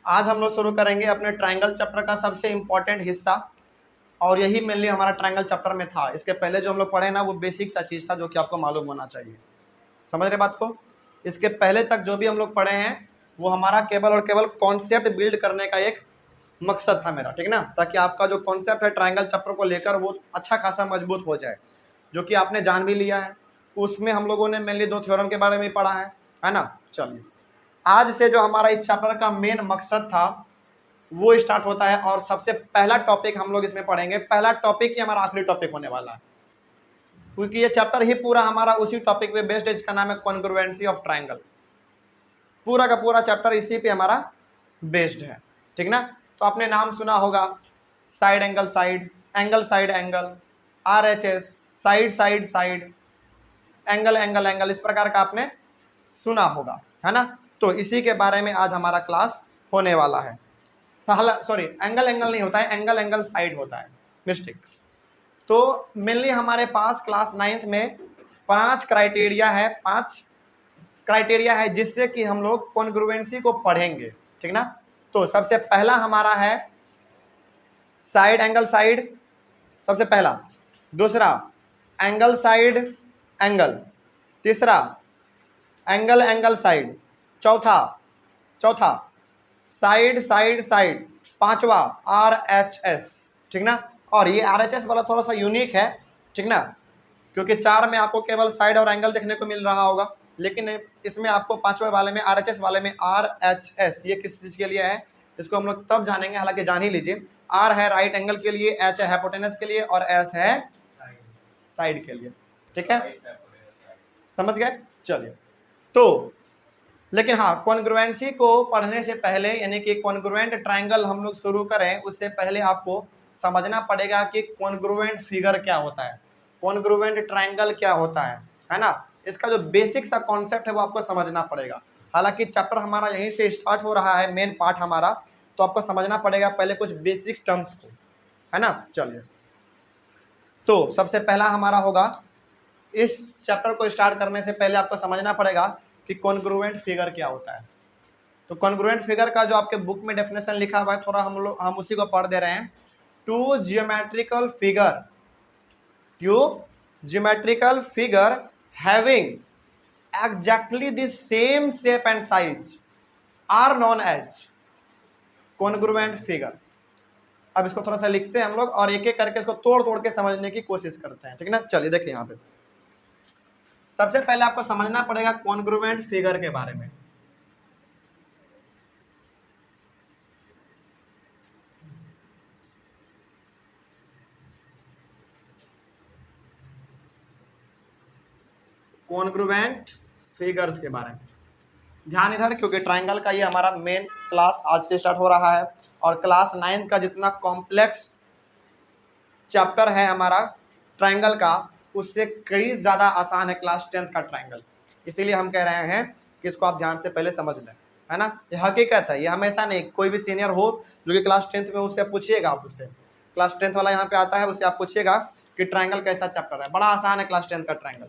आज हम लोग शुरू करेंगे अपने ट्रायंगल चैप्टर का सबसे इम्पोर्टेंट हिस्सा, और यही मेनली हमारा ट्रायंगल चैप्टर में था। इसके पहले जो हम लोग पढ़े ना, वो बेसिक सा चीज़ था जो कि आपको मालूम होना चाहिए। समझ रहे बात को? इसके पहले तक जो भी हम लोग पढ़े हैं वो हमारा केवल और केवल कॉन्सेप्ट बिल्ड करने का एक मकसद था मेरा, ठीक ना, ताकि आपका जो कॉन्सेप्ट है ट्रायंगल चैप्टर को लेकर वो अच्छा खासा मजबूत हो जाए, जो कि आपने जान भी लिया है। उसमें हम लोगों ने मेनली 2 थ्योरम के बारे में पढ़ा है ना। चलिए, आज से जो हमारा इस चैप्टर का मेन मकसद था वो स्टार्ट होता है, और सबसे पहला टॉपिक हम लोग इसमें पढ़ेंगे। पहला टॉपिक ही हमारा आखिरी टॉपिक होने वाला है, क्योंकि ये चैप्टर ही पूरा हमारा उसी टॉपिक पे बेस्ड है, इसका नाम है कॉन्ग्रुएंसी ऑफ ट्रायंगल। पूरा का पूरा चैप्टर इसी पे हमारा बेस्ड है, ठीक ना। तो आपने नाम सुना होगा, side angle side, angle side angle, RHS, side side side, angle angle angle, इस प्रकार का आपने सुना होगा, है ना। तो इसी के बारे में आज हमारा क्लास होने वाला है। सॉरी, एंगल एंगल नहीं होता है, एंगल एंगल साइड होता है, मिस्टेक। तो मेनली हमारे पास क्लास 9th में 5 क्राइटेरिया है जिससे कि हम लोग कॉन्ग्रुएंसी को पढ़ेंगे, ठीक ना। तो सबसे पहला हमारा है साइड एंगल साइड, सबसे पहला। दूसरा, एंगल साइड एंगल। तीसरा, एंगल एंगल साइड। चौथा साइड साइड साइड। पांचवा, RHS, ठीक ना। और ये RHS वाला थोड़ा सा यूनिक है, ठीक ना, क्योंकि 4 में आपको केवल साइड और एंगल देखने को मिल रहा होगा, लेकिन इसमें आपको 5वें वाले में RHS वाले में RHS, ये किस चीज के लिए है इसको हम लोग तब जानेंगे, हालांकि जान ही लीजिए। R है राइट एंगल के लिए, H है हाइपोटेनस के लिए, और S है साइड के लिए, ठीक है, समझ गए। चलिए, तो लेकिन हाँ, कॉन्ग्रुएंसी को पढ़ने से पहले, यानी कि कॉन्ग्रुएंट ट्रायंगल हम लोग शुरू करें उससे पहले आपको समझना पड़ेगा कि कॉन्ग्रुएंट फिगर क्या होता है, कॉन्ग्रुएंट ट्रायंगल क्या होता है ना। इसका जो बेसिक सा कॉन्सेप्ट है वो आपको समझना पड़ेगा। हालांकि चैप्टर हमारा यहीं से स्टार्ट हो रहा है, मेन पार्ट हमारा, तो आपको समझना पड़ेगा पहले कुछ बेसिक टर्म्स को, है ना। चलिए, तो सबसे पहला हमारा होगा, इस चैप्टर को स्टार्ट करने से पहले आपको समझना पड़ेगा कि कॉन्ग्रुएंट फिगर क्या होता है। तो कॉन्ग्रुएंट फिगर का जो आपके बुक में डेफिनेशन लिखा हुआ है, थोड़ा हम उसी को पढ़ दे रहे हैं। Two geometrical figure having exactly the same shape and size are known as congruent figure. अब इसको थोड़ा सा लिखते हैं हम लोग, और एक एक करके इसको तोड़ तोड़ के समझने की कोशिश करते हैं, ठीक ना। चलिए देखिए, यहाँ पे सबसे पहले आपको समझना पड़ेगा कॉन्ग्रुएंट फिगर के बारे में। कॉन्ग्रुएंट फिगर्स के बारे में ध्यान इधर, क्योंकि ट्रायंगल का ये हमारा मेन क्लास आज से स्टार्ट हो रहा है, और क्लास 9 का जितना कॉम्प्लेक्स चैप्टर है हमारा ट्रायंगल का, उससे कई ज़्यादा आसान है क्लास 10th का ट्रायंगल। इसीलिए हम कह रहे हैं कि इसको आप ध्यान से पहले समझ लें, है ना। ये हकीकत है, ये हमेशा नहीं, कोई भी सीनियर हो जो कि क्लास 10th में, उससे पूछिएगा, आप उससे क्लास 10th वाला यहाँ पे आता है, उससे आप पूछिएगा कि ट्रायंगल कैसा चैप्टर है। बड़ा आसान है क्लास 10th का ट्रायंगल,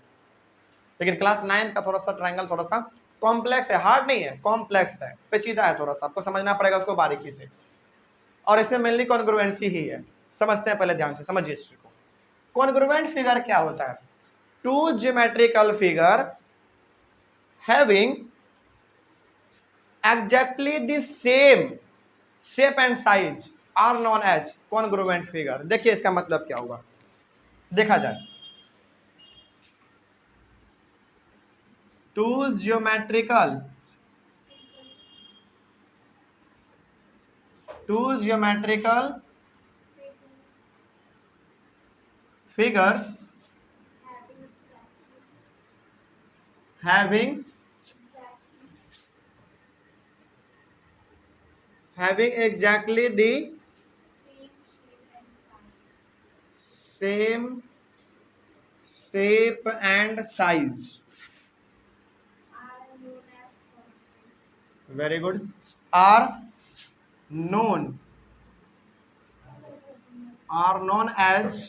लेकिन क्लास 9 का थोड़ा सा ट्रायंगल थोड़ा सा कॉम्प्लेक्स है, हार्ड नहीं है, कॉम्प्लेक्स है, पेचीदा है, थोड़ा सा आपको समझना पड़ेगा उसको बारीकी से, और इसमें मेनली कॉन्ग्रुएंसी ही है। समझते हैं, पहले ध्यान से समझिए इसको। कॉन्ग्रुएंट फिगर क्या होता है? Two geometrical figure having exactly the same shape and size are known as congruent figure. देखिए इसका मतलब क्या होगा, देखा जाए। Two geometrical figures having exactly the same shape and size, very good, are known as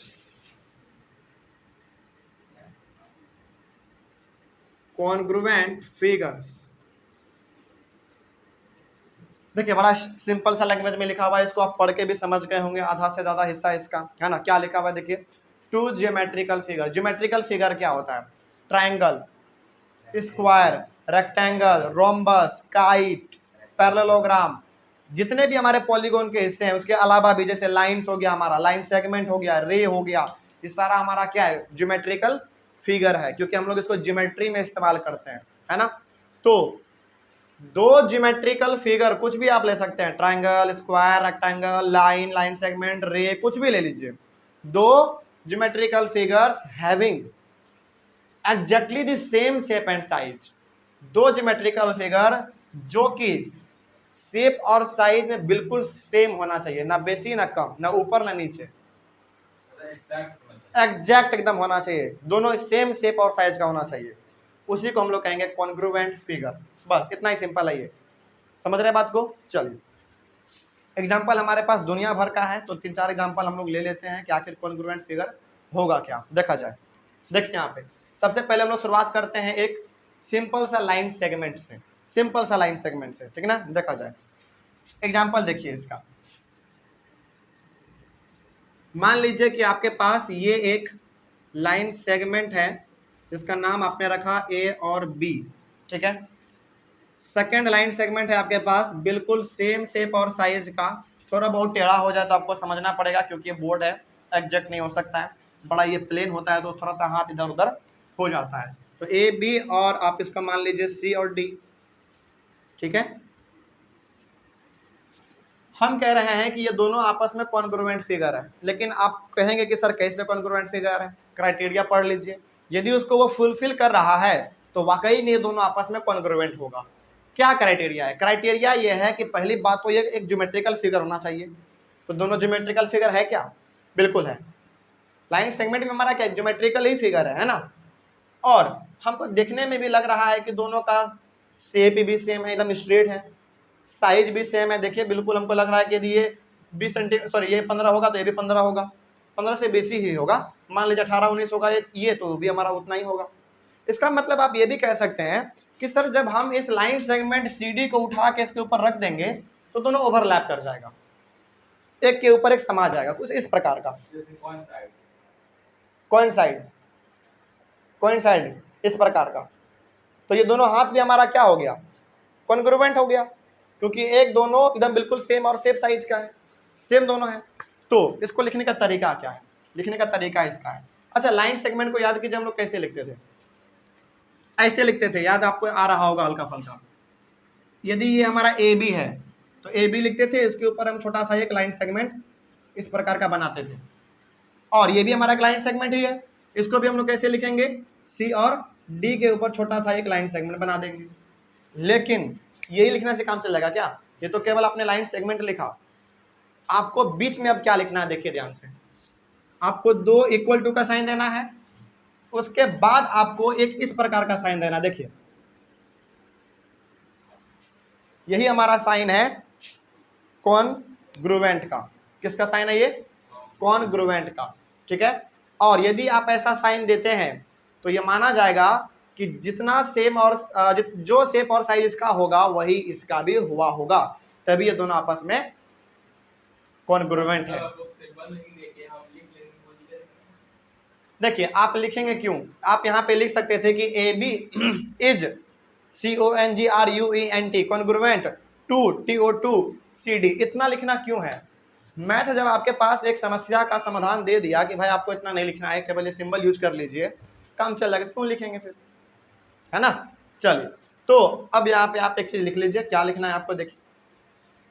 congruent figures। देखिए बड़ा simple सा लैंग्वेज में लिखा हुआ है, इसको आप पढ़ के भी समझ गए होंगे, आधा से ज्यादा हिस्सा इसका, है ना। क्या लिखा हुआ है देखिए, two geometrical figure. Geometrical figure क्या होता है? Triangle, square, rectangle, rhombus, kite, parallelogram, जितने भी हमारे पॉलीगॉन के हिस्से हैं, उसके अलावा भी जैसे लाइंस हो गया, हमारा लाइन सेगमेंट हो गया, रे हो गया, ये सारा हमारा क्या है? ज्योमेट्रिकल फिगर है, क्योंकि हम लोग इसको ज्योमेट्री में इस्तेमाल करते हैं, है ना। तो दो ज्योमेट्रिकल फिगर कुछ भी आप ले सकते हैं, triangle, square, rectangle, line, line segment, रे, कुछ भी ले लीजिए। दो geometrical figures having exactly the same shape and size. दो ज्योमेट्रिकल फिगर जो कि शेप और साइज में बिल्कुल सेम होना चाहिए, ना बेसी ना कम, ना ऊपर ना नीचे, एग्जैक्ट एकदम होना चाहिए, दोनों सेम शेप और साइज का होना चाहिए, उसी को हम लोग कहेंगे कॉन्ग्रुएंट फिगर। बस इतना ही सिंपल है ये, समझ रहे हैं बात को। चलिए एग्जाम्पल हमारे पास दुनिया भर का है, तो 3-4 एग्जाम्पल हम लोग ले लेते हैं कि आखिर कॉन्ग्रुएंट फिगर होगा क्या, देखा जाए। देखिए यहाँ पे सबसे पहले हम लोग शुरुआत करते हैं एक सिंपल सा लाइन सेगमेंट से, सिंपल सा लाइन सेगमेंट से, ठीक ना। देखा जाए एग्जाम्पल, देखिए इसका, मान लीजिए कि आपके पास ये एक लाइन सेगमेंट है जिसका नाम आपने रखा ए और बी, ठीक है। सेकेंड लाइन सेगमेंट है आपके पास बिल्कुल सेम शेप और साइज का, थोड़ा बहुत टेढ़ा हो जाए तो आपको समझना पड़ेगा क्योंकि ये बोर्ड है, एग्जैक्ट नहीं हो सकता है, बड़ा ये प्लेन होता है तो थोड़ा सा हाथ इधर उधर हो जाता है। तो ए बी और आप इसका मान लीजिए सी और डी, ठीक है। हम कह रहे हैं कि ये दोनों आपस में कॉन्ग्रुएंट फिगर है, लेकिन आप कहेंगे कि सर कैसे कॉन्ग्रुएंट फिगर है? क्राइटेरिया पढ़ लीजिए, यदि उसको वो फुलफिल कर रहा है तो वाकई में ये दोनों आपस में कॉन्ग्रुएंट होगा। क्या क्राइटेरिया है? क्राइटेरिया ये है कि पहली बात तो ये एक ज्योमेट्रिकल फिगर होना चाहिए, तो दोनों ज्योमेट्रिकल फिगर है क्या? बिल्कुल है। लाइन सेगमेंट में हमारा क्या ज्योमेट्रिकल ही फिगर है ना। और हमको देखने में भी लग रहा है कि दोनों का शेप भी सेम है, एकदम स्ट्रेट है, साइज भी सेम है। देखिए बिल्कुल हमको लग रहा है कि यदि ये 20 सेंटीमीटर, सॉरी ये 15 होगा तो ये भी 15 होगा, 15 से बेसी ही होगा। मान लीजिए 18-19 होगा ये तो भी हमारा उतना ही होगा। इसका मतलब आप ये भी कह सकते हैं कि सर जब हम इस लाइन सेगमेंट CD को उठा के इसके ऊपर रख देंगे तो दोनों ओवरलैप कर जाएगा, एक के ऊपर एक समा जाएगा, कुछ इस प्रकार का। कौन साइड इस प्रकार का। तो ये दोनों हाथ भी हमारा क्या हो गया? कॉन्ग्रुएंट हो गया, क्योंकि एक दोनों एकदम बिल्कुल सेम और सेम साइज का है, सेम दोनों है। तो इसको लिखने का तरीका क्या है? लिखने का तरीका इसका है, अच्छा लाइन सेगमेंट को याद कीजिए हम लोग कैसे लिखते थे, ऐसे लिखते थे, याद आपको आ रहा होगा हल्का फल्का। यदि ये हमारा ए बी है तो ए बी लिखते थे, इसके ऊपर हम छोटा सा एक लाइन सेगमेंट इस प्रकार का बनाते थे, और ये भी हमारा एक लाइन सेगमेंट ही है, इसको भी हम लोग कैसे लिखेंगे? सी और डी के ऊपर छोटा सा एक लाइन सेगमेंट बना देंगे। लेकिन यही लिखने से काम चलेगा क्या? ये तो केवल आपने लाइन सेगमेंट लिखा, आपको बीच में अब क्या लिखना है देखिए ध्यान से। आपको 2 इक्वल टू का साइन देना है, उसके बाद आपको एक इस प्रकार का साइन देना। देखिए यही हमारा साइन है कॉन्ग्रुएंट का। किसका साइन है ये? कॉन्ग्रुएंट का, ठीक है। और यदि आप ऐसा साइन देते हैं तो ये माना जाएगा कि जितना सेम और जो शेप और साइज इसका होगा वही इसका भी हुआ होगा, तभी ये दोनों आपस में कॉन्ग्रुएंट है। देखिए आप लिखेंगे क्यों? आप यहाँ पे लिख सकते थे कि A B is CONGRUENT congruent to TO2 CD। इतना लिखना क्यों है? मैथ जब आपके पास एक समस्या का समाधान दे दिया कि भाई आपको इतना नहीं लिखना है, केवल ये सिंबल यूज कर लीजिए, काम चल जाएगा, क्यों लिखेंगे फिर, है ना। चलिए तो अब यहाँ पे आप एक चीज लिख लीजिए, क्या लिखना है आपको। देखिए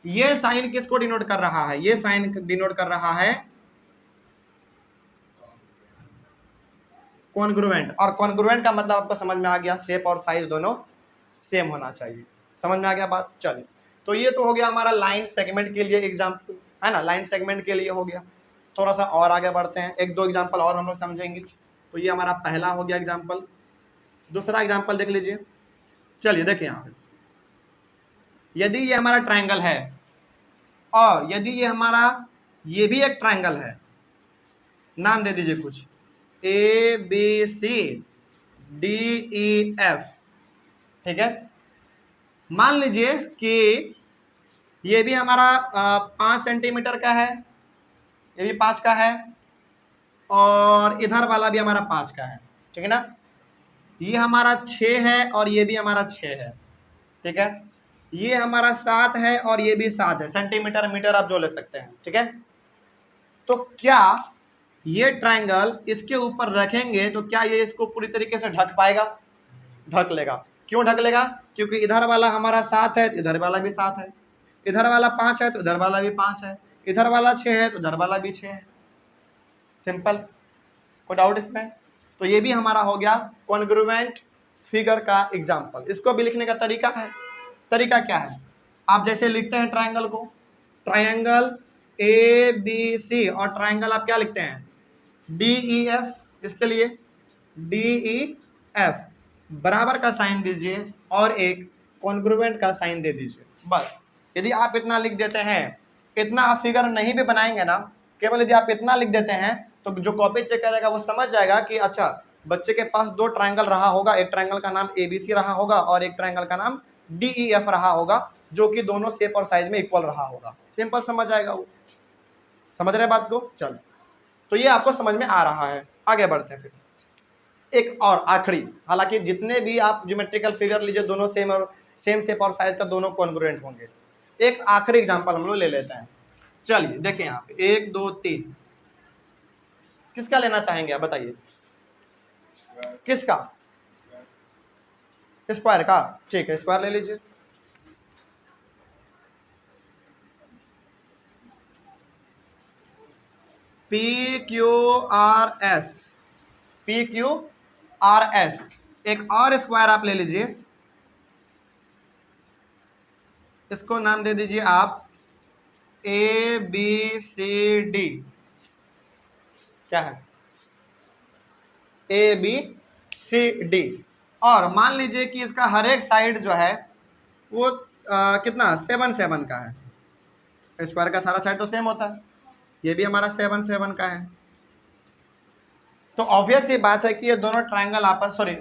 ये साइन किसको डिनोट कर रहा है? ये साइन डिनोट कर रहा है कॉन्ग्रुएंट, और कॉन्ग्रुएंट का मतलब आपको समझ में आ गया, शेप और साइज दोनों सेम होना चाहिए। समझ में आ गया बात? चलिए तो ये तो हो गया हमारा लाइन सेगमेंट के लिए एग्जाम्पल, है ना, लाइन सेगमेंट के लिए हो गया। थोड़ा सा और आगे बढ़ते हैं, 1-2 एग्जाम्पल और हम लोग समझेंगे। तो ये हमारा पहला हो गया एग्जाम्पल। दूसरा एग्जाम्पल देख लीजिए। चलिए देखिए यहाँ पे, यदि ये हमारा ट्रायंगल है और यदि ये हमारा ये भी एक ट्रायंगल है, नाम दे दीजिए कुछ, ABCDEF, ठीक है। मान लीजिए कि ये भी हमारा 5 सेंटीमीटर का है, ये भी 5 का है, और इधर वाला भी हमारा 5 का है, ठीक है ना। ये हमारा 6 है और ये भी हमारा 6 है, ठीक है। ये हमारा 7 है और ये भी 7 है, सेंटीमीटर मीटर आप जो ले सकते हैं, ठीक है। तो क्या ये ट्रायंगल इसके ऊपर रखेंगे तो क्या ये इसको पूरी तरीके से ढक पाएगा? ढक लेगा। क्यों ढक लेगा? क्योंकि इधर वाला हमारा 7 है तो इधर वाला भी 7 है, इधर वाला 5 है तो इधर वाला भी 5 है, इधर वाला 6 है तो इधर वाला भी 6 है। सिंपल, कोई डाउट इसमें? तो ये भी हमारा हो गया कॉन्ग्रुएंट फिगर का एग्जाम्पल। इसको भी लिखने का तरीका है। तरीका क्या है? आप जैसे लिखते हैं ट्रायंगल को, ट्रायंगल ए बी सी, और ट्रायंगल आप क्या लिखते हैं? D E F. इसके लिए डी ई एफ बराबर का साइन दीजिए और एक कॉन्ग्रुएंट का साइन दे दीजिए, बस। यदि आप इतना लिख देते हैं, इतना आप फिगर नहीं भी बनाएंगे ना, केवल यदि आप इतना लिख देते हैं तो जो कॉपी चेक करेगा वो समझ जाएगा कि अच्छा बच्चे के पास 2 ट्रायंगल रहा होगा, एक ट्रायंगल का नाम ABC रहा होगा और एक ट्रायंगल का नाम DEF रहा होगा, जो कि दोनों शेप और साइज में इक्वल रहा होगा। सिंपल समझ आएगा वो। समझ रहे बात को? चलो, तो ये आपको समझ में आ रहा है। आगे बढ़ते हैं फिर एक और आखिरी, हालांकि जितने भी आप ज्योमेट्रिकल फिगर लीजिए दोनों सेम शेप और साइज का दोनों कॉन्ग्रुएंट होंगे। एक आखिरी एग्जांपल हम लोग ले लेते हैं। चलिए देखिए यहाँ पे 1 2 3, किसका लेना चाहेंगे आप बताइए? किसका? स्क्वायर का, ठीक है, स्क्वायर ले लीजिए। PQRS, PQRS। एक और स्क्वायर आप ले लीजिए, इसको नाम दे दीजिए आप ABCD। क्या है? ABCD। और मान लीजिए कि इसका हर एक साइड जो है वो कितना 7 7 का है। स्क्वायर का सारा साइड तो सेम होता है, ये भी हमारा 7 7 का है। तो ऑब्वियस ये बात है कि ये दोनों ट्रायंगल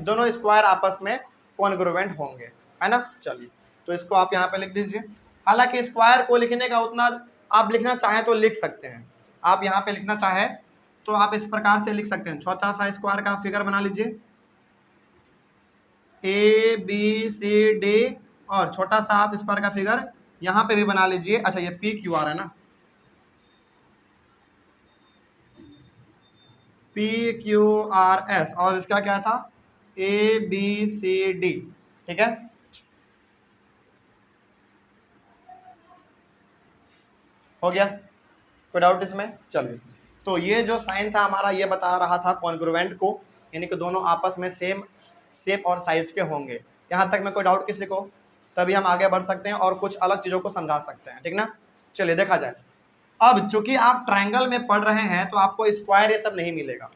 दोनों स्क्वायर आपस में कॉन्ग्रुएंट होंगे, है ना। चलिए, तो इसको आप यहाँ पे लिख दीजिए। हालांकि स्क्वायर को लिखने का उतना आप लिखना चाहें तो लिख सकते हैं। आप यहाँ पे लिखना चाहें तो आप इस प्रकार से लिख सकते हैं। छोटा सा स्क्वायर का फिगर बना लीजिए ABCD, और छोटा सा आप स्क्वायर का फिगर यहाँ पे भी बना लीजिए। अच्छा, ये PQR है ना, PQRS, और इसका क्या था? ABCD, ठीक है। हो गया? कोई डाउट इसमें? चलिए, तो ये जो साइन था हमारा ये बता रहा था कॉन्ग्रुएंट को, यानी कि दोनों आपस में सेम शेप और साइज के होंगे। यहाँ तक में कोई डाउट किसी को? तभी हम आगे बढ़ सकते हैं और कुछ अलग चीज़ों को समझा सकते हैं, ठीक ना। चलिए देखा जाए। अब चूंकि आप ट्रायंगल में पढ़ रहे हैं तो आपको स्क्वायर ये सब नहीं मिलेगा,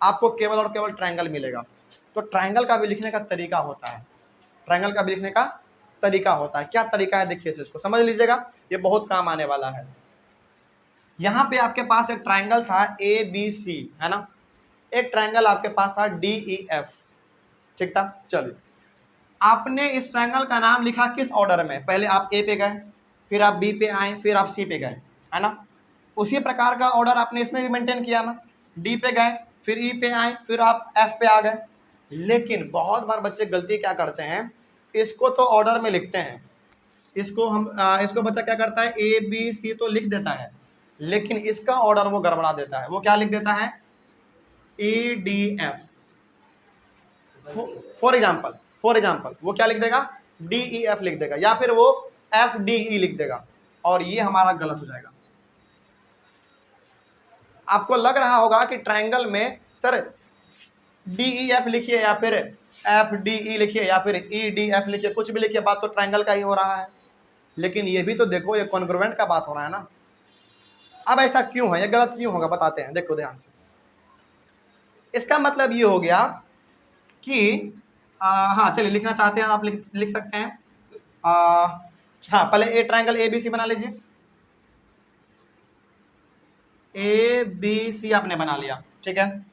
आपको केवल और केवल ट्रायंगल मिलेगा। तो ट्रायंगल का भी लिखने का तरीका होता है, ट्रायंगल का भी लिखने का तरीका होता है। क्या तरीका है देखिए, इसको समझ लीजिएगा, ये बहुत काम आने वाला है। यहाँ पे आपके पास एक ट्रायंगल था ABC, है ना। एक ट्रायंगल आपके पास था DEF, ठीक था। चलिए, आपने इस ट्रायंगल का नाम लिखा किस ऑर्डर में? पहले आप A पे गए, फिर आप B पे आए, फिर आप C पे गए, है ना। उसी प्रकार का ऑर्डर आपने इसमें भी मेंटेन किया ना। D पे गए, फिर E पे आए, फिर आप F पे आ गए। लेकिन बहुत बार बच्चे गलती क्या करते हैं, इसको तो ऑर्डर में लिखते हैं, इसको बच्चा क्या करता है, ABC तो लिख देता है, लेकिन इसका ऑर्डर वो गड़बड़ा देता है। वो क्या लिख देता है? EDF। फॉर एग्जाम्पल वो क्या लिख देगा? DEF लिख देगा, या फिर वो FDE लिख देगा, और ये हमारा गलत हो जाएगा। आपको लग रहा होगा कि ट्रायंगल में सर DEF लिखिए या फिर FDE लिखिए या फिर EDF लिखिए, कुछ भी लिखिए, बात तो ट्रायंगल का ही हो रहा है। लेकिन ये भी तो देखो, ये कॉन्ग्रुएंट का बात हो रहा है ना। अब ऐसा क्यों है, ये गलत क्यों होगा, बताते हैं, देखो ध्यान से। इसका मतलब ये हो गया कि हाँ चलिए, लिखना चाहते हैं आप लिख सकते हैं। हाँ, पहले ए ट्रायंगल ABC बना लीजिए। ABC आपने बना लिया, ठीक है।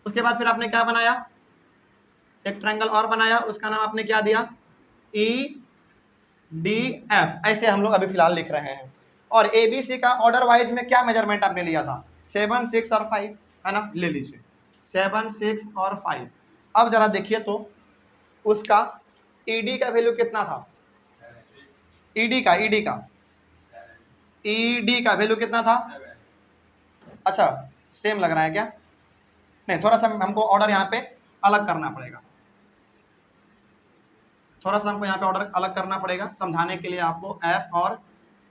उसके बाद फिर आपने क्या बनाया? एक ट्रायंगल और बनाया, उसका नाम आपने क्या दिया? EDF, डी एफ, ऐसे हम लोग अभी फिलहाल लिख रहे हैं। और ए बी सी का ऑर्डर वाइज में क्या मेजरमेंट आपने लिया था? 7, 6 और 5, है ना, ले लीजिए 7, 6 और 5। अब जरा देखिए तो उसका ईडी का वैल्यू कितना था? ईडी का वैल्यू कितना था? अच्छा, सेम लग रहा है क्या? नहीं, थोड़ा सा हमको ऑर्डर यहाँ पे अलग करना पड़ेगा, थोड़ा सा हमको यहाँ पे ऑर्डर अलग करना पड़ेगा। समझाने के लिए आपको एफ और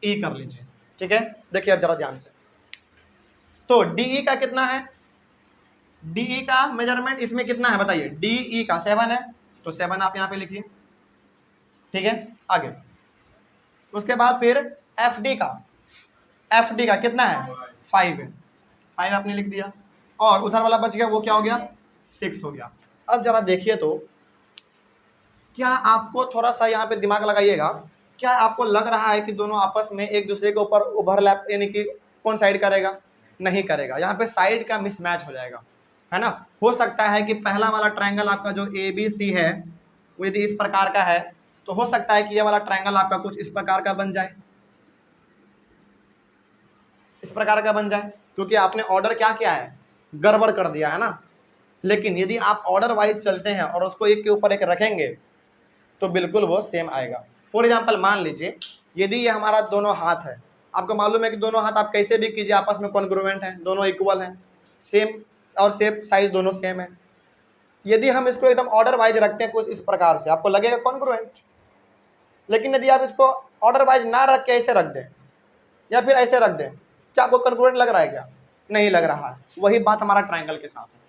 ई कर लीजिए, ठीक है। देखिए अब जरा ध्यान से, तो डीई का कितना है? डीई का मेजरमेंट इसमें कितना है बताइए? डीई का 7 है, तो 7 आप यहाँ पे लिखिए, ठीक है। आगे उसके बाद फिर एफडी का कितना है? 5 है, 5 आपने लिख दिया, और उधर वाला बच गया, वो क्या हो गया? 6 हो गया। अब जरा देखिए तो क्या आपको थोड़ा सा यहाँ पे दिमाग लगाइएगा, क्या आपको लग रहा है कि दोनों आपस में एक दूसरे के ऊपर ओवरलैप, यानी कि कौन साइड करेगा? नहीं करेगा, यहाँ पे साइड का मिसमैच हो जाएगा, है ना। हो सकता है कि पहला वाला ट्रायंगल आपका जो ए बी सी है वो यदि इस प्रकार का है, तो हो सकता है कि ये वाला ट्रायंगल आपका कुछ इस प्रकार का बन जाए, इस प्रकार का बन जाए, क्योंकि आपने ऑर्डर क्या किया है? गड़बड़ कर दिया है ना। लेकिन यदि आप ऑर्डर वाइज चलते हैं और उसको एक के ऊपर एक रखेंगे तो बिल्कुल वो सेम आएगा। फॉर एग्जाम्पल मान लीजिए यदि ये हमारा दोनों हाथ है, आपको मालूम है कि दोनों हाथ आप कैसे भी कीजिए आपस में कॉन्ग्रुएंट हैं, दोनों इक्वल हैं, सेम और सेम साइज दोनों सेम है। यदि हम इसको एकदम ऑर्डर वाइज रखते हैं कुछ इस प्रकार से, आपको लगेगा कॉन्ग्रुएंट। लेकिन यदि आप इसको ऑर्डर वाइज ना रख के ऐसे रख दें या फिर ऐसे रख दें, क्या आपको कॉन्ग्रुएंट लग रहा है? क्या नहीं लग रहा है। वही बात हमारा ट्रायंगल के साथ है,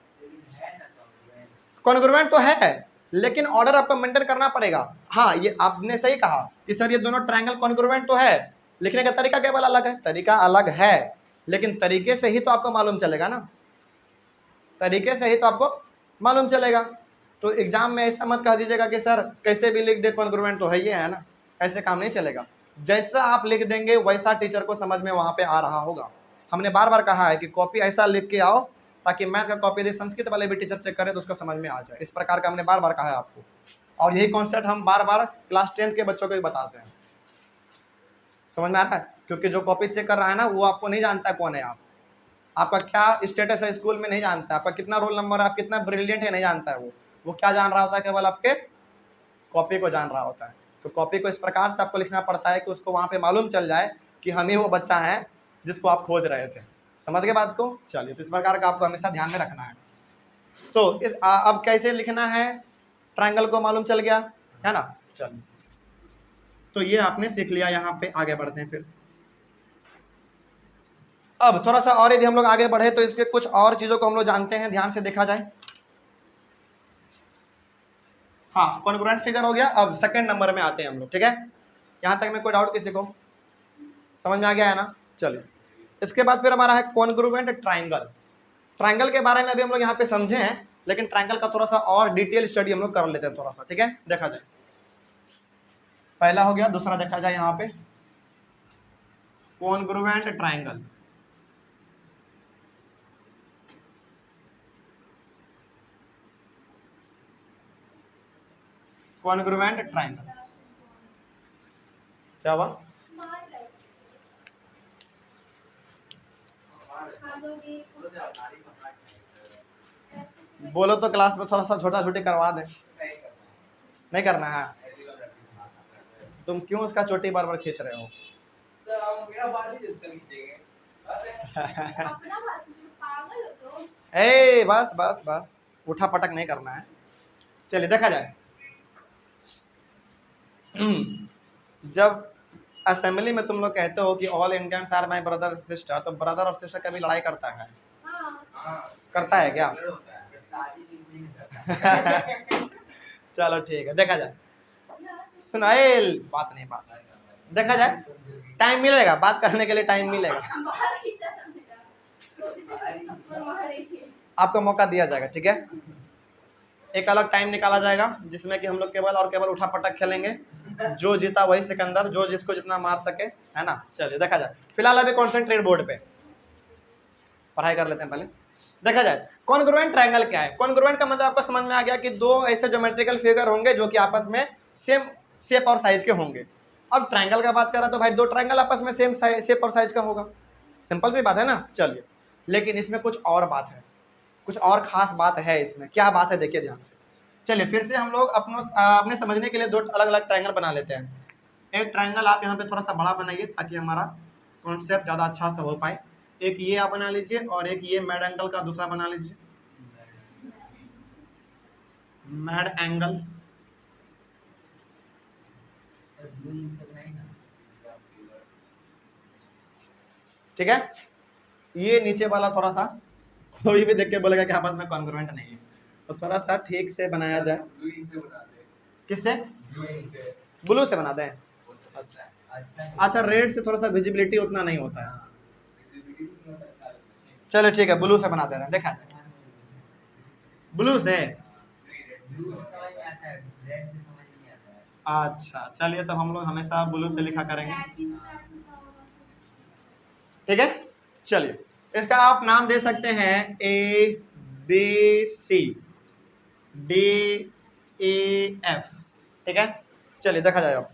कॉन्ग्रुएंट तो है लेकिन ऑर्डर आपको मेंटेन करना पड़ेगा। हाँ, ये आपने सही कहा कि सर ये दोनों ट्रायंगल कॉन्ग्रुएंट तो है, लिखने का तरीका केवल अलग है। तरीका अलग है, लेकिन तरीके से ही तो आपको मालूम चलेगा ना, तरीके से ही तो आपको मालूम चलेगा। तो एग्जाम में ऐसा मत कह दीजिएगा कि सर कैसे भी लिख दे कॉन्ग्रुएंट तो है, ये है ना, ऐसे काम नहीं चलेगा। जैसा आप लिख देंगे वैसा टीचर को समझ में वहाँ पे आ रहा होगा। हमने बार बार कहा है कि कॉपी ऐसा लिख के आओ ताकि मैथ का कॉपी दे संस्कृत वाले भी टीचर चेक करे तो उसको समझ में आ जाए। इस प्रकार का हमने बार बार कहा है आपको, और यही कॉन्सेप्ट हम बार बार क्लास 10 के बच्चों को भी बताते हैं। समझ में आ रहा है? क्योंकि जो कॉपी चेक कर रहा है ना वो आपको नहीं जानता है कौन है आप, आपका क्या स्टेटस है स्कूल में नहीं जानता, आपका कितना रोल नंबर है, आप कितना ब्रिलियंट है नहीं जानता है। वो क्या जान रहा होता है? केवल आपके कॉपी को जान रहा होता है। तो कॉपी को इस प्रकार से आपको लिखना पड़ता है कि उसको वहाँ पे मालूम चल जाए कि हम ही वो बच्चा है जिसको आप खोज रहे थे। समझ गए बात को? चलिए, तो इस प्रकार का आपको हमेशा ध्यान में रखना है। तो इस अब कैसे लिखना है, ट्रायंगल को मालूम चल गया है ना। चलिए, तो ये आपने सीख लिया। यहाँ पे आगे बढ़ते हैं फिर। अब थोड़ा सा और यदि हम लोग आगे बढ़े तो इसके कुछ और चीजों को हम लोग जानते हैं, ध्यान से देखा जाए। हाँ, कॉन्ग्रुएंट फिगर हो गया। अब सेकंड नंबर में आते हैं हम लोग, ठीक है। यहाँ तक में कोई डाउट किसी को? समझ में आ गया है ना। चलिए, इसके बाद फिर हमारा है कॉन्ग्रुएंट ट्रायंगल। ट्रायंगल के बारे में अभी हम लोग यहाँ पे समझे हैं, लेकिन ट्रायंगल का थोड़ा सा और डिटेल स्टडी हम लोग कर लेते हैं थोड़ा सा, ठीक है। देखा जाए, पहला हो गया, दूसरा देखा जाए यहाँ पे कॉन्ग्रुएंट ट्रायंगल। कॉन्ग्रुएंट ट्रायंगल क्या हुआ? बोलो तो क्लास में थोड़ा सा छोटा छोटी करवा दे। नहीं करना है? तुम क्यों उसका चोटी बार बार खींच रहे हो? ए बस बस बस, उठा पटक नहीं करना है। चलिए देखा जाए, जब असेंबली में तुम लोग कहते हो कि all Indians are my brother sister, तो ब्रदर और सिस्टर कभी लड़ाई करता है? करता है क्या? चलो ठीक है, देखा जाए। सुनाइल बात नहीं, बात देखा जाए, टाइम मिलेगा बात करने के लिए, टाइम मिलेगा आपको, मौका दिया जाएगा, ठीक है। एक अलग टाइम निकाला जाएगा जिसमें कि हम लोग केवल और केवल उठा पटक खेलेंगे, जो जीता वही सिकंदर, जो जिसको जितना मार सके, है ना। चलिए देखा जाए, फिलहाल अभी कॉन्सेंट्रेट बोर्ड पे पढ़ाई कर लेते हैं पहले। देखा जाए कॉन्ग्रुएंट ट्रायंगल क्या है। कॉन्ग्रुएंट का मतलब आपको समझ में आ गया कि दो ऐसे ज्योमेट्रिकल फिगर होंगे जो कि आपस में सेम शेप और साइज के होंगे। अब ट्रायंगल का बात कर रहा तो भाई दो ट्रायंगल आपस में सेम शेप और साइज का होगा, सिंपल सी बात है ना। चलिए, लेकिन इसमें कुछ और बात है, कुछ और खास बात है इसमें। क्या बात है देखिए ध्यान से। चलिए फिर से हम लोग अपने समझने के लिए दो अलग अलग ट्रायंगल बना लेते हैं। एक ट्रायंगल आप यहाँ पे थोड़ा सा बड़ा बनाइए ताकि हमारा कॉन्सेप्ट ज़्यादा अच्छा से हो पाए। एक ये आप बना लीजिए और एक ये मैड एंगल का दूसरा बना लीजिए, मैड एंगल। ठीक है, ये नीचे वाला थोड़ा सा कोई भी देख के बोलेगा कि आपस में कॉन्ग्रुएंट नहीं है, तो थोड़ा सा ठीक से बनाया जाए। किससे? ब्लू से बनाते हैं। अच्छा, रेड से थोड़ा सा विजिबिलिटी उतना नहीं होता है। चलो ठीक है, ब्लू से बना दे रहे हैं, देखा जाए ब्लू से। अच्छा चलिए, तब हम लोग हमेशा ब्लू से लिखा करेंगे। ठीक है, चलिए इसका आप नाम दे सकते हैं ABC DEF। ठीक है, चलिए देखा जाए। अब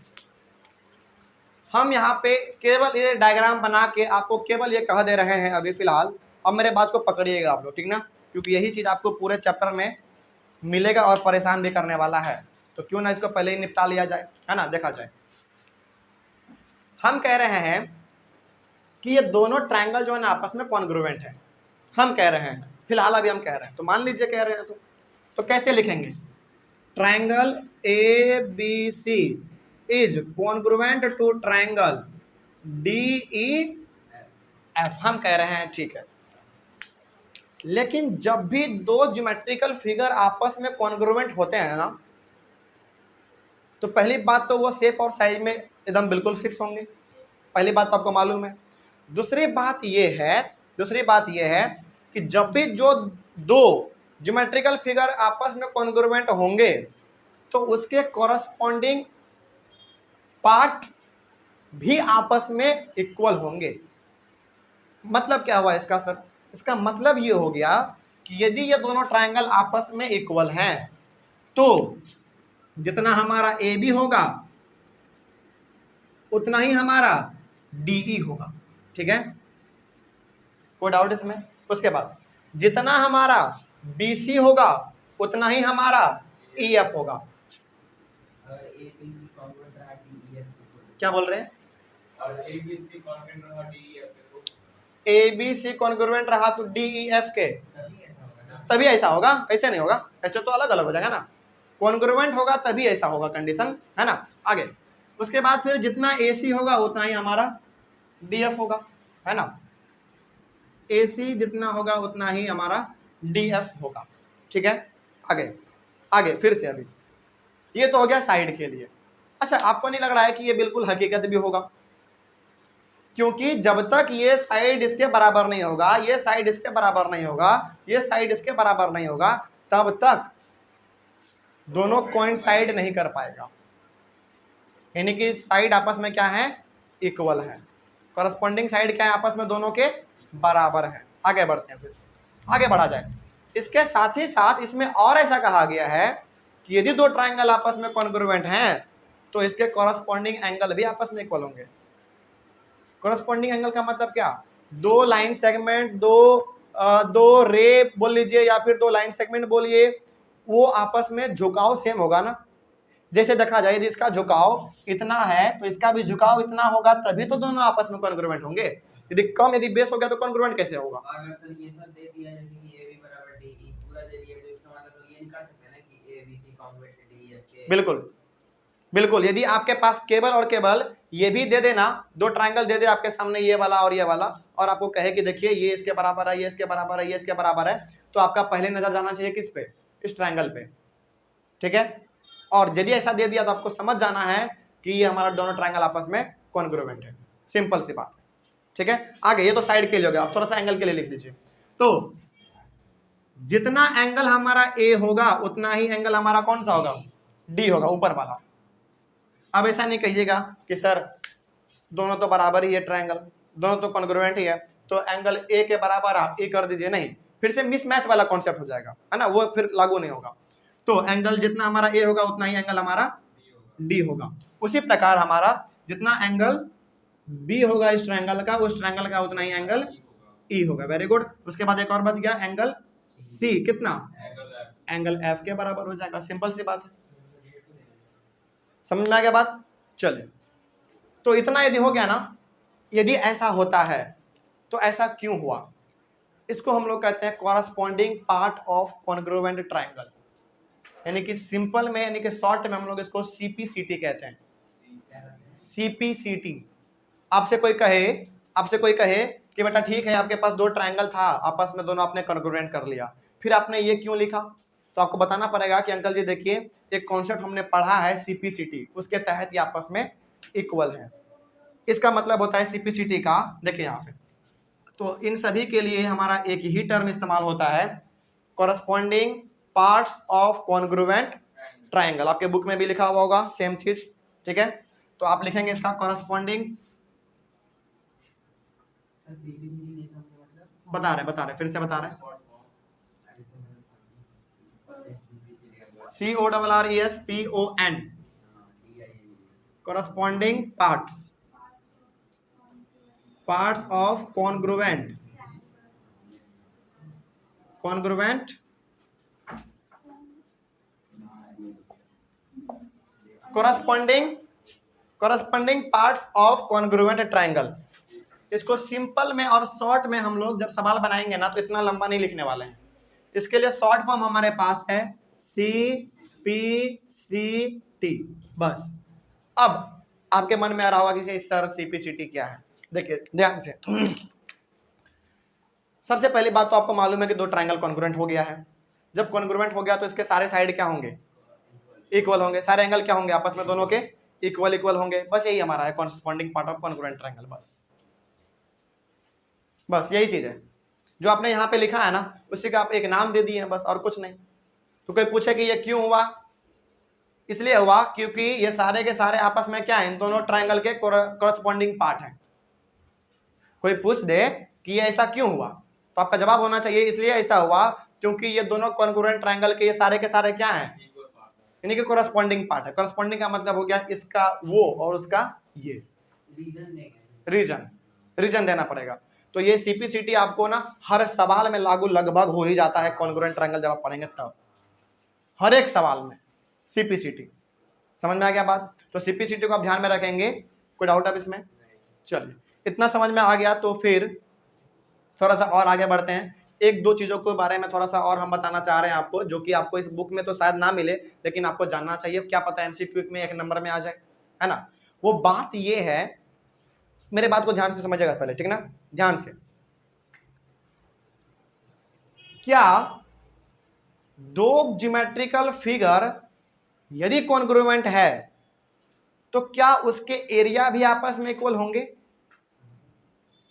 हम यहाँ पे केवल ये डायग्राम बना के आपको केवल ये कह दे रहे हैं अभी फिलहाल। अब मेरे बात को पकड़िएगा आप लोग, ठीक ना, क्योंकि यही चीज़ आपको पूरे चैप्टर में मिलेगा और परेशान भी करने वाला है, तो क्यों ना इसको पहले ही निपटा लिया जाए, है ना। देखा जाए, हम कह रहे हैं कि ये दोनों ट्रायंगल जो है ना आपस में कॉन्ग्रुएंट है, हम कह रहे हैं फिलहाल, अभी हम कह रहे हैं, तो मान लीजिए कह रहे हैं तो कैसे लिखेंगे? Triangle ABC is congruent to triangle DEF, हम कह रहे हैं, ठीक है। लेकिन जब भी दो ज्योमेट्रिकल फिगर आपस में कॉन्ग्रुएंट होते हैं ना, तो पहली बात तो वो शेप और साइज में एकदम बिल्कुल फिक्स होंगे, पहली बात तो आपको मालूम है। दूसरी बात ये है कि जब भी जो दो ज्योमेट्रिकल फिगर आपस में कॉन्ग्रुएंट होंगे तो उसके कॉरस्पॉन्डिंग पार्ट भी आपस में इक्वल होंगे। मतलब क्या हुआ इसका सर? इसका मतलब ये हो गया कि यदि ये दोनों ट्रायंगल आपस में इक्वल हैं तो जितना हमारा AB होगा उतना ही हमारा DE होगा। ठीक है, कोई डाउट इसमें? उसके बाद जितना हमारा BC होगा उतना ही हमारा EF होगा। क्या बोल रहे हैं? ABC कॉन्ग्रुएंट रहा तो DEF के तभी ऐसा होगा, ऐसे नहीं होगा, ऐसे तो अलग अलग हो जाएगा ना। कॉन्ग्रुएंट होगा तभी ऐसा होगा, कंडीशन है ना। आगे उसके बाद फिर जितना AC होगा उतना ही हमारा DF होगा, है ना। AC जितना होगा उतना ही हमारा DF होगा। ठीक है, आगे फिर से अभी ये तो हो गया साइड के लिए। अच्छा, आपको नहीं लग रहा है कि ये बिल्कुल हकीकत भी होगा? क्योंकि जब तक ये साइड इसके बराबर नहीं होगा, ये साइड इसके बराबर नहीं होगा, ये साइड इसके बराबर नहीं होगा, तब तक दोनों कोइंसाइड नहीं कर पाएगा। यानी कि साइड आपस में क्या है? इक्वल है। कॉरस्पॉन्डिंग साइड क्या है? आपस में दोनों के बराबर है। आगे बढ़ते हैं, फिर आगे बढ़ा जाए। इसके साथ ही साथ इसमें और ऐसा कहा गया है कि यदि दो ट्रायंगल आपस में कॉन्ग्रुएंट हैं तो इसके कॉरस्पॉन्डिंग एंगल भी आपस में इक्वल होंगे। कॉरस्पॉन्डिंग एंगल का मतलब क्या? दो लाइन सेगमेंट, दो रे बोल लीजिए या फिर दो लाइन सेगमेंट बोलिए, वो आपस में झुकाव सेम होगा ना। जैसे देखा जाए, यदि इसका झुकाव इतना है तो इसका भी झुकाव इतना होगा, तभी तो दोनों आपस में कॉन्ग्रुएंट होंगे। यदि कम, यदि बेस हो गया तो कॉन्ग्रुएंट कैसे होगा? अगर सर ये सब दे दिया जैसे कि AB बराबर DE पूरा दे दिया, तो इसका मतलब ये नहीं कर सकते ना कि ABC कॉन्ग्रुएंट DEF के। बिल्कुल, यदि आपके पास केवल और केवल ये भी दे देना, दो ट्रायंगल दे दे आपके सामने, ये वाला और ये वाला, और आपको कहे कि देखिए ये इसके बराबर है, ये इसके बराबर है, ये इसके बराबर है, तो आपका पहले नजर जाना चाहिए किस पे? इस ट्रायंगल पे। ठीक है, और यदि ऐसा दे दिया तो आपको समझ जाना है कि ये हमारा दोनों ट्रायंगल आपस में कॉन्ग्रुएंट है। सिंपल सी बात। ठीक है, आगे ये तो साइड के लिए हो गया, आप थोड़ा सा एंगल के लिए लिख लीजिए। तो जितना एंगल हमारा A होगा उतना ही एंगल हमारा कौन सा होगा? D होगा, ऊपर वाला। अब ऐसा नहीं कहिएगा कि सर दोनों तो बराबर ही है, ट्रायंगल दोनों तो कॉन्ग्रुएंट ही है, तो एंगल A के बराबर आप A कर दीजिए। नहीं, फिर से मिसमैच वाला कॉन्सेप्ट हो जाएगा, है ना, वो फिर लागू नहीं होगा। तो एंगल जितना हमारा A होगा उतना ही एंगल हमारा D होगा। उसी प्रकार हमारा जितना एंगल बी होगा इस ट्रायंगल का, उस ट्रायंगल का उतना ही एंगल ई होगा। Very good. उसके बाद एक और बच गया एंगल सी, कितना, एंगल एफ के बराबर हो जाएगा। सिंपल सी बात है, समझ में आ गया बात। चलिए, तो इतना यदि हो गया ना, यदि ऐसा होता है तो ऐसा क्यों हुआ, इसको हम लोग कहते हैं corresponding part of congruent triangle, यानी कि सिंपल में, यानी कि शॉर्ट में हम लोग इसको सीपीसीटी कहते हैं। सीपीसीटी। आपसे कोई कहे कि बेटा ठीक है, आपके पास दो ट्रायंगल था, आपस में दोनों आपने कॉन्ग्रुएंट कर लिया, फिर आपने ये क्यों लिखा, तो आपको बताना पड़ेगा कि अंकल जी देखिए, एक कॉन्सेप्ट हमने पढ़ा है सीपीसीटी, उसके तहत ये आपस में इक्वल है। इसका मतलब होता है सीपीसीटी का, देखिए यहाँ पे, तो इन सभी के लिए हमारा एक ही टर्म इस्तेमाल होता है, corresponding parts of congruent triangle. आपके बुक में भी लिखा हुआ होगा सेम चीज, ठीक है। तो आप लिखेंगे इसका कॉरस्पॉन्डिंग, बता रहे फिर से बता रहे, CORRESPON, corresponding parts of congruent corresponding parts of congruent triangle. इसको सिंपल में और शॉर्ट में हम लोग जब सवाल बनाएंगे ना, तो इतना लंबा नहीं लिखने वाले हैं। इसके लिए शॉर्ट फॉर्म हमारे पास है CPCT, बस। अब आपके मन में आ रहा होगा कि सर CPCT क्या है। देखिए ध्यान से, सबसे पहली बात तो आपको मालूम है कि दो ट्रायंगल कॉन्ग्रुएंट हो गया है। जब कॉन्ग्रुएंट हो गया तो इसके सारे साइड क्या होंगे, इक्वल होंगे, सारे एंगल क्या होंगे, आपस में दोनों के इक्वल होंगे। बस यही हमारा है corresponding part of congruent triangle, बस यही चीज है। जो आपने यहाँ पे लिखा है ना, उसी का आप एक नाम दे दिए, बस, और कुछ नहीं। तो कोई पूछे कि ये क्यों हुआ, इसलिए हुआ क्योंकि ये सारे के सारे आपस में क्या है, इन दोनों ट्रायंगल के कॉरस्पॉन्डिंग पार्ट हैं। कोई पूछ दे कि ये ऐसा क्यों हुआ, तो आपका जवाब होना चाहिए इसलिए ऐसा हुआ क्योंकि ये दोनों कॉन्ग्रुएंट ट्रायंगल के ये सारे के सारे क्या हैं, यानी कि कॉरस्पॉन्डिंग पार्ट है। कॉरस्पॉन्डिंग का मतलब हो गया इसका वो और उसका ये, रीजन देना पड़ेगा। तो ये सीपीसीटी आपको ना हर सवाल में लागू लगभग हो ही जाता है कॉन्ग्रुएंट ट्रायंगल, जब आप पढ़ेंगे तब हर एक सवाल में सीपीसीटी। समझ में आ गया बात। तो सीपीसीटी को आप ध्यान में रखेंगे, कोई डाउट अब इसमें। चलिए, इतना समझ में आ गया तो फिर थोड़ा सा और आगे बढ़ते हैं। एक दो चीजों के बारे में थोड़ा सा और हम बताना चाह रहे हैं आपको, जो कि आपको इस बुक में तो शायद ना मिले, लेकिन आपको जानना चाहिए, क्या पता एमसीक्यू में एक नंबर में आ जाए, है ना। वो बात ये है, मेरे बात को ध्यान से समझिएगा पहले, ठीक ना, ध्यान से। क्या दो ज्योमेट्रिकल फिगर यदि कॉन्ग्रुएंट है तो क्या उसके एरिया भी आपस में इक्वल होंगे।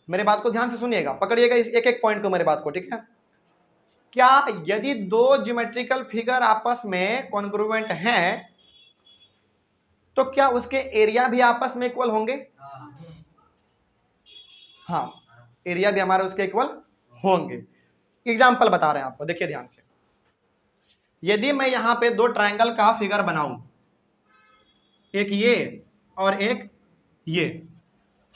मेरे बात को ध्यान से सुनिएगा, पकड़िएगा इस एक एक पॉइंट को, मेरे बात को, ठीक है। क्या यदि दो ज्योमेट्रिकल फिगर आपस में कॉन्ग्रुएंट हैं तो क्या उसके एरिया भी आपस में इक्वल होंगे। हाँ, एरिया भी हमारे उसके इक्वल होंगे। एग्जाम्पल बता रहे हैं आपको, देखिए ध्यान से। यदि मैं यहां पे दो ट्रायंगल का फिगर बनाऊं, एक ये और एक ये,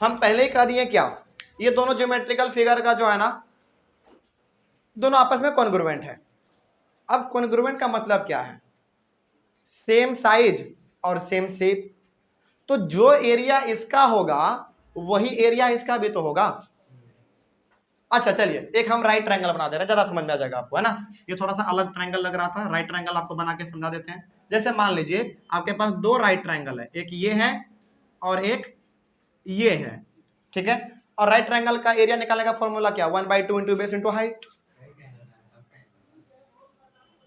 हम पहले ही कह दिए क्या, ये दोनों ज्योमेट्रिकल फिगर का जो है ना, दोनों आपस में कॉन्ग्रुएंट है। अब कॉन्ग्रुएंट का मतलब क्या है, सेम साइज और सेम शेप। तो जो एरिया इसका होगा वही एरिया इसका भी तो होगा। अच्छा चलिए, एक हम राइट ट्रायंगल बना दे रहे हैं, ज्यादा समझ में आ जाएगा आपको, है ना। ये थोड़ा सा अलग ट्रायंगल लग रहा था, राइट ट्रायंगल आपको बना के समझा देते हैं। जैसे मान लीजिए आपके पास दो राइट ट्रायंगल है, एक ये है और एक ये है, ठीक है। और राइट ट्रायंगल का एरिया निकालने का फॉर्मूला क्या, 1/2 इंटू बेस इंटू हाइट।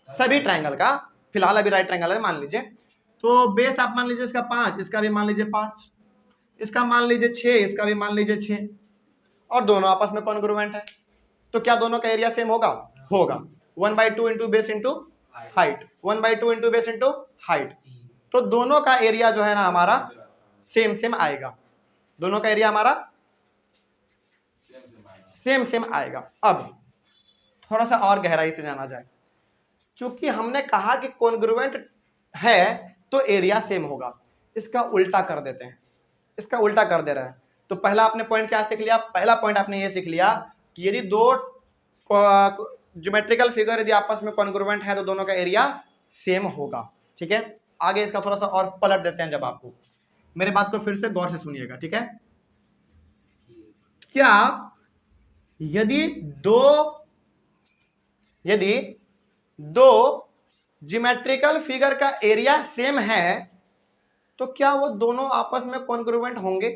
सभी ट्रायंगल का, फिलहाल अभी राइट ट्रायंगल है मान लीजिए, तो बेस आप मान लीजिए इसका 5, इसका भी मान लीजिए 5, इसका मान लीजिए 6, इसका भी मान लीजिए 6, और दोनों आपस में कॉन्ग्रुएंट है। तो क्या दोनों का एरिया सेम होगा, होगा। 1/2 into base into height, 1/2 into base into height. तो दोनों का एरिया जो है ना हमारा सेम आएगा, दोनों का एरिया हमारा सेम आएगा। अब थोड़ा सा और गहराई से जाना जाए, चूंकि हमने कहा कि कॉन्ग्रुएंट है तो एरिया सेम होगा, इसका उल्टा कर देते हैं। इसका उल्टा कर दे रहा है। तो पहला आपने पॉइंट क्या सीख लिया? पहला पॉइंट आपने ये सीख लिया कि यदि दो ज्योमेट्रिकल फिगर यदि आपस में कॉन्ग्रुएंट है तो दोनों का एरिया सेम होगा। ठीक है, आगे इसका थोड़ा सा और पलट देते हैं जब आपको। मेरे बात को फिर से गौर से सुनिएगा, ठीक है। क्या यदि दो ज्योमेट्रिकल फिगर का एरिया सेम है तो क्या वो दोनों आपस में कॉन्ग्रुएंट होंगे?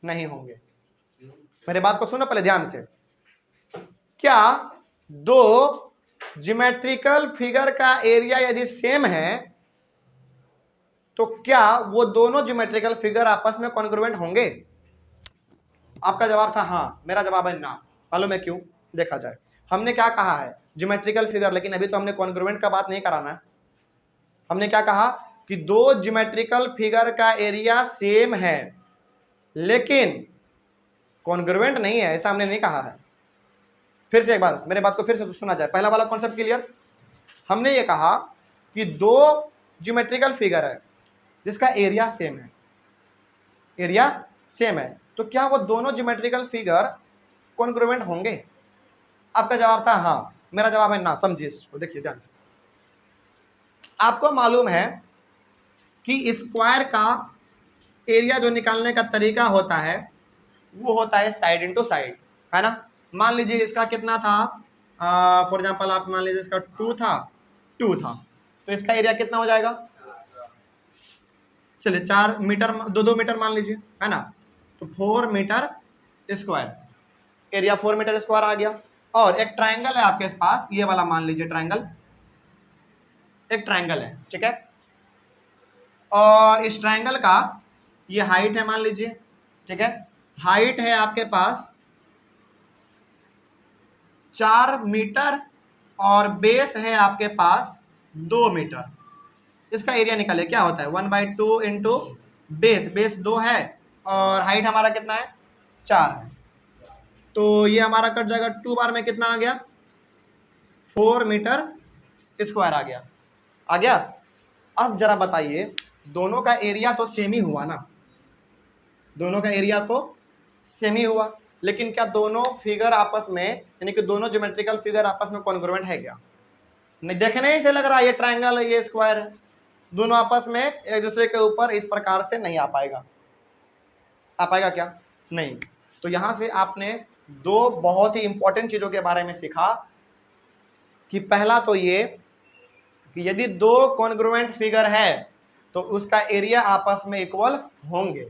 नहीं होंगे। मेरे बात को सुनो पहले ध्यान से। क्या दो ज्योमेट्रिकल फिगर का एरिया यदि सेम है तो क्या वो दोनों ज्योमेट्रिकल फिगर आपस में कॉन्ग्रुएंट होंगे? आपका जवाब था हाँ, मेरा जवाब है ना। मालूम है क्यों? देखा जाए। हमने क्या कहा है? ज्योमेट्रिकल फिगर, लेकिन अभी तो हमने कॉन्ग्रुएंट का बात नहीं कराना है। हमने क्या कहा कि दो ज्योमेट्रिकल फिगर का एरिया सेम है लेकिन कॉन्ग्रुएंट नहीं है, ऐसा हमने नहीं कहा है। फिर से एक बार मेरे बात को फिर से सुना जाए। पहला वाला कॉन्सेप्ट क्लियर? हमने ये कहा कि दो ज्योमेट्रिकल फिगर है जिसका एरिया सेम है, एरिया सेम है, तो क्या वो दोनों ज्योमेट्रिकल फिगर कॉन्ग्रुएंट होंगे? आपका जवाब था हाँ, मेरा जवाब है ना। समझिए इसको, देखिए ध्यान से। आपको मालूम है कि स्क्वायर का एरिया जो निकालने का तरीका होता है वो होता है साइड इनटू साइड, है ना। मान लीजिए इसका कितना था, फॉर एग्जांपल आप मान लीजिए इसका 2 था, तो इसका एरिया कितना हो जाएगा? चलिए 4 मीटर, 2 मीटर मान लीजिए, है ना। तो 4 metre square, area 4 metre square आ गया। और एक ट्रायंगल है आपके पास, ये वाला मान लीजिए ट्रायंगल, एक ट्रायंगल है, ठीक है। और इस ट्रायंगल का ये हाइट है मान लीजिए, ठीक है। हाइट है आपके पास 4 मीटर और बेस है आपके पास 2 मीटर। इसका एरिया निकालिए, क्या होता है? 1/2 इंटू बेस 2 है और हाइट हमारा कितना है? 4 है। तो ये हमारा कट जाएगा, 2 बार में कितना आ गया? 4 मीटर स्क्वायर आ गया। अब जरा बताइए, दोनों का एरिया तो सेम ही हुआ ना, दोनों का एरिया तो सेम ही हुआ, लेकिन क्या दोनों फिगर आपस में, यानी कि दोनों ज्योमेट्रिकल फिगर आपस में कॉन्ग्रुएंट है क्या? नहीं, देखने ही से लग रहा है ये ट्रायंगल है ये स्क्वायर है, दोनों आपस में एक दूसरे के ऊपर इस प्रकार से नहीं आ पाएगा। आ पाएगा क्या? नहीं। तो यहां से आपने दो बहुत ही इंपॉर्टेंट चीजों के बारे में सीखा कि पहला तो ये कि यदि दो कॉन्ग्रुएंट फिगर है तो उसका एरिया आपस में इक्वल होंगे,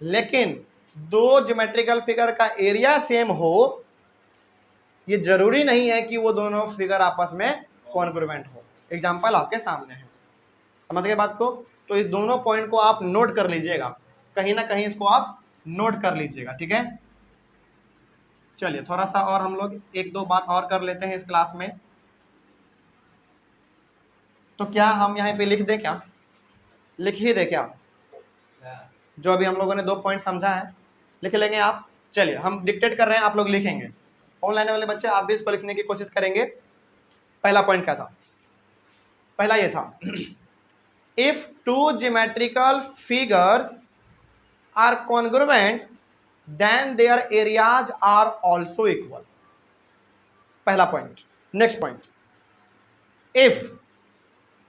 लेकिन दो ज्योमेट्रिकल फिगर का एरिया सेम हो ये जरूरी नहीं है कि वो दोनों फिगर आपस में कॉन्ग्रुएंट हो। एग्जांपल आपके सामने है, समझ गए बात को? तो इस दोनों पॉइंट को आप नोट कर लीजिएगा, कहीं ना कहीं इसको आप नोट कर लीजिएगा, ठीक है। चलिए थोड़ा सा और हम लोग एक दो बात और कर लेते हैं इस क्लास में। तो क्या हम यहाँ पे लिख दें? क्या लिख ही दे? क्या जो अभी हम लोगों ने 2 पॉइंट समझा है लिख लेंगे आप? चलिए हम डिक्टेट कर रहे हैं, आप लोग लिखेंगे। ऑनलाइन वाले बच्चे आप भी इसको लिखने की कोशिश करेंगे। पहला पॉइंट क्या था? पहला ये था, if two geometrical figures are congruent then their areas are also equal. पहला point. Next point, if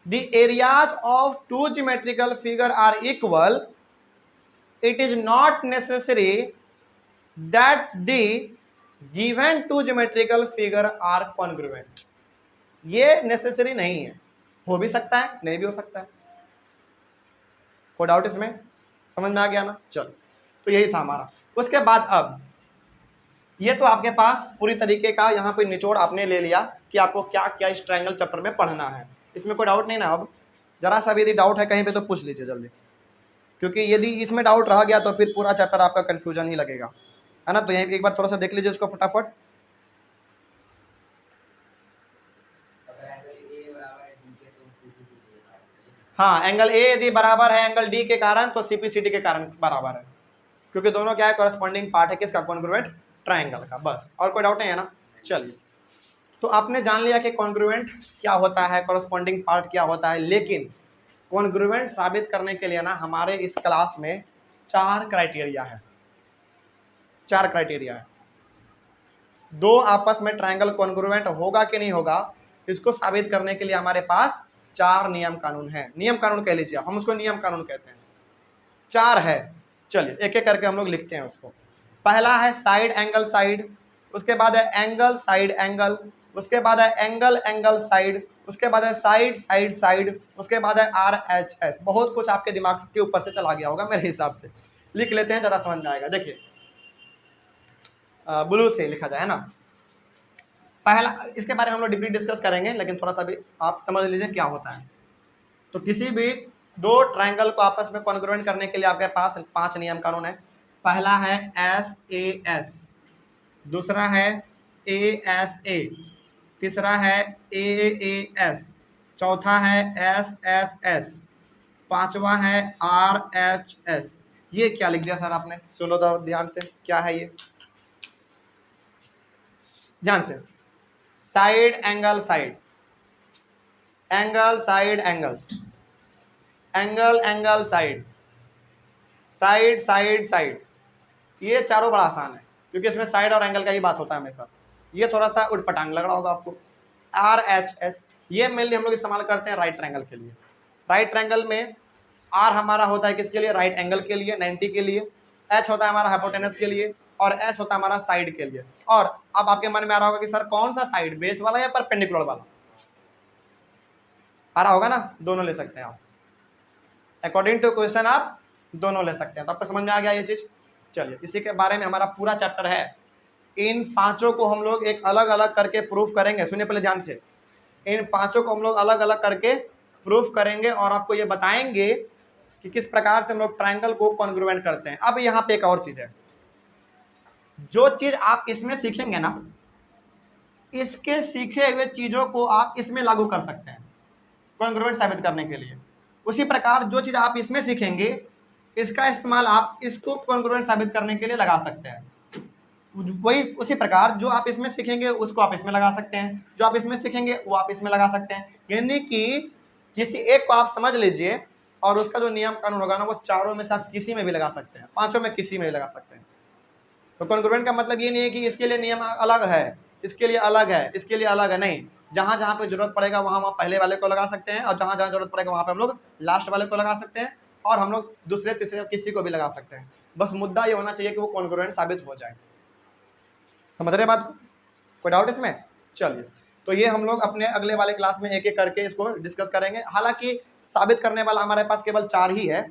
the areas of two geometrical figure are equal, it is not necessary that the given two geometrical figure are congruent। ये necessary नहीं है, हो भी सकता है नहीं भी हो सकता है। कोई डाउट इसमें? समझ में आ गया ना? चलो, तो यही था हमारा। उसके बाद अब ये तो आपके पास पूरी तरीके का यहाँ पे निचोड़ आपने ले लिया कि आपको क्या क्या इस ट्रायंगल चैप्टर में पढ़ना है, इसमें कोई डाउट नहीं ना। अब जरा सा भी यदि डाउट है कहीं पे तो पूछ लीजिए जल्दी, क्योंकि यदि इसमें डाउट रह गया तो फिर पूरा चैप्टर आपका कंफ्यूजन ही लगेगा, है ना। तो यही एक बार थोड़ा सा देख लीजिए इसको फटाफट। हाँ, एंगल ए यदि बराबर है एंगल डी के कारण तो सीपीसीडी के कारण बराबर है, क्योंकि दोनों क्या है? कॉरेस्पॉन्डिंग पार्ट है किसका? कॉन्ग्रुएंट ट्रायंगल का। बस, और कोई डाउट नहीं है ना? चलिए, तो आपने जान लिया कि कॉन्ग्रुएंट क्या होता है, कॉरेस्पॉन्डिंग पार्ट क्या होता है। लेकिन कॉन्ग्रुएंट साबित करने के लिए ना हमारे इस क्लास में 4 क्राइटेरिया है, 4 क्राइटेरिया है। दो आपस में ट्रायंगल कॉन्ग्रुएंट होगा कि नहीं होगा, इसको साबित करने के लिए हमारे पास 4 नियम कानून है। नियम कानून कह लीजिए, हम उसको नियम कानून कहते हैं। 4 है, चलिए एक एक करके हम लोग लिखते हैं उसको। पहला है साइड एंगल साइड, उसके बाद है एंगल साइड एंगल, उसके बाद है एंगल एंगल साइड, उसके बाद है साइड साइड साइड, उसके बाद है RHS। बहुत कुछ आपके दिमाग के ऊपर से चला गया होगा मेरे हिसाब से, लिख लेते हैं ज़रा समझ में आएगा। देखिए ब्लू से लिखा जाए ना। पहला, इसके बारे में हम लोग डीपली डिस्कस करेंगे, लेकिन थोड़ा सा भी आप समझ लीजिए क्या होता है। तो किसी भी दो ट्रायंगल को आपस में कॉन्ग्रुएंट करने के लिए आपके पास 5 नियम कानून है। पहला है SAS, दूसरा है ASA, तीसरा है AAS, चौथा है SSS, पांचवा है RHS। ये क्या लिख दिया सर आपने, सुनो तो ध्यान से, क्या है ये, ध्यान से। Side angle side, angle side angle, angle angle side, side side side. ये चारों बड़ा आसान है, क्योंकि इसमें साइड और एंगल का ही बात होता है हमेशा। ये थोड़ा सा उटपटांग लग रहा होगा आपको। RHS, ये मेनली हम लोग इस्तेमाल करते हैं राइट ट्रायंगल के लिए। राइट ट्रायंगल में R हमारा होता है किसके लिए, राइट एंगल के लिए, 90 के लिए। H होता है हमारा हाइपोटेनस के लिए, और S होता है हमारा साइड के लिए। और अब आपके मन में आ रहा होगा कि सर कौन सा साइड, बेस वाला या परपेंडिकुलर वाला? आ रहा होगा ना, दोनों ले सकते हैं आप, अकॉर्डिंग टू क्वेश्चन आप दोनों ले सकते हैं। तो आपको समझ में आ गया ये चीज। चलिए इसी के बारे में हमारा पूरा चैप्टर है। इन पांचों को हम लोग एक अलग अलग करके प्रूफ करेंगे। सुनिए पहले ध्यान से, इन पांचों को हम लोग अलग अलग करके प्रूफ करेंगे और आपको ये बताएंगे कि किस प्रकार से हम लोग ट्रायंगल को कॉन्ग्रुएंट करते हैं। अब यहाँ पे एक और चीज है, जो चीज आप इसमें सीखेंगे ना, इसके सीखे हुए चीजों को आप इसमें लागू कर सकते हैं कॉन्ग्रुएंट साबित करने के लिए। उसी प्रकार जो चीज आप इसमें सीखेंगे, इसका इस्तेमाल आप इसको कॉन्ग्रुएंट साबित करने के लिए लगा सकते हैं। वही उसी प्रकार जो आप इसमें सीखेंगे उसको आप इसमें लगा सकते हैं, जो आप इसमें सीखेंगे वो आप इसमें लगा सकते हैं। यानी कि किसी एक को आप समझ लीजिए और उसका जो नियम कानून होगा ना, वो चारों में से आप किसी में भी लगा सकते हैं, पांचों में किसी में भी लगा सकते हैं। तो कॉन्ग्रुएंट का मतलब ये नहीं है कि इसके लिए नियम अलग है, इसके लिए अलग है, इसके लिए अलग है, नहीं। जहां जहां पे जरूरत पड़ेगा वहां पहले वाले को लगा सकते हैं, और जहां जहां जरूरत पड़ेगा वहां पे हम लोग लास्ट वाले को लगा सकते हैं, और हम लोग दूसरे तीसरे किसी को भी लगा सकते हैं। बस मुद्दा ये होना चाहिए कि वो कॉन्ग्रुएंट साबित हो जाए। समझ रहे बात को? कोई डाउट इसमें? चलिए, तो ये हम लोग अपने अगले वाले क्लास में एक एक करके इसको डिस्कस करेंगे। हालांकि साबित करने वाला हमारे पास केवल 4 ही है,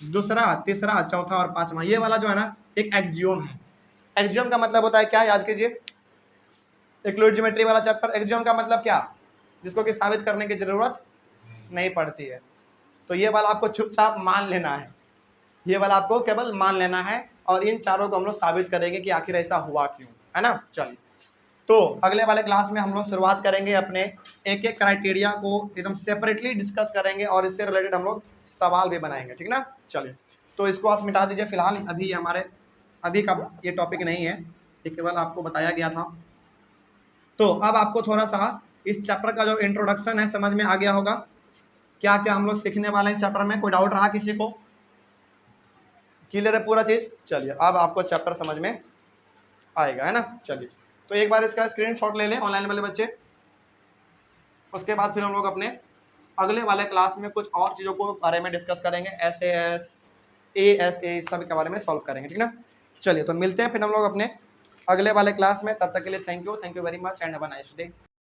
दूसरा, तीसरा, चौथा और पांचवा। ये वाला जो है ना, एक एक्सियोम है। एक्सियोम का मतलब होता है क्या, याद कीजिए, यूक्लिड ज्योमेट्री वाला चैप्टर। एक्सियोम का मतलब क्या, जिसको कि साबित करने की जरूरत नहीं पड़ती है। तो ये वाला आपको चुपचाप मान लेना है, ये वाला आपको केवल मान लेना है, और इन चारों को हम लोग साबित करेंगे कि आखिर ऐसा हुआ क्यों, है ना। चलिए, तो अगले वाले क्लास में हम लोग शुरुआत करेंगे अपने एक एक क्राइटेरिया को एकदम सेपरेटली डिस्कस करेंगे, और इससे रिलेटेड हम लोग सवाल भी बनाएंगे, ठीक ना। चलिए, तो इसको आप मिटा दीजिए फिलहाल, अभी हमारे अभी का ये टॉपिक नहीं है, ये केवल आपको बताया गया था। तो अब आपको थोड़ा सा इस चैप्टर का जो इंट्रोडक्शन है समझ में आ गया होगा, क्या क्या हम लोग सीखने वाले हैं इस चैप्टर में। कोई डाउट रहा किसी को? क्लियर है पूरा चीज? चलिए, अब आपको चैप्टर समझ में आएगा, है ना। चलिए, तो एक बार इसका स्क्रीनशॉट ले लें ऑनलाइन वाले बच्चे, उसके बाद फिर हम लोग अपने अगले वाले क्लास में कुछ और चीज़ों को बारे में डिस्कस करेंगे, SAS, ASA, इस सब के बारे में सॉल्व करेंगे, ठीक ना। चलिए, तो मिलते हैं फिर हम लोग अपने अगले वाले क्लास में। तब तक के लिए thank you very much and have a nice day.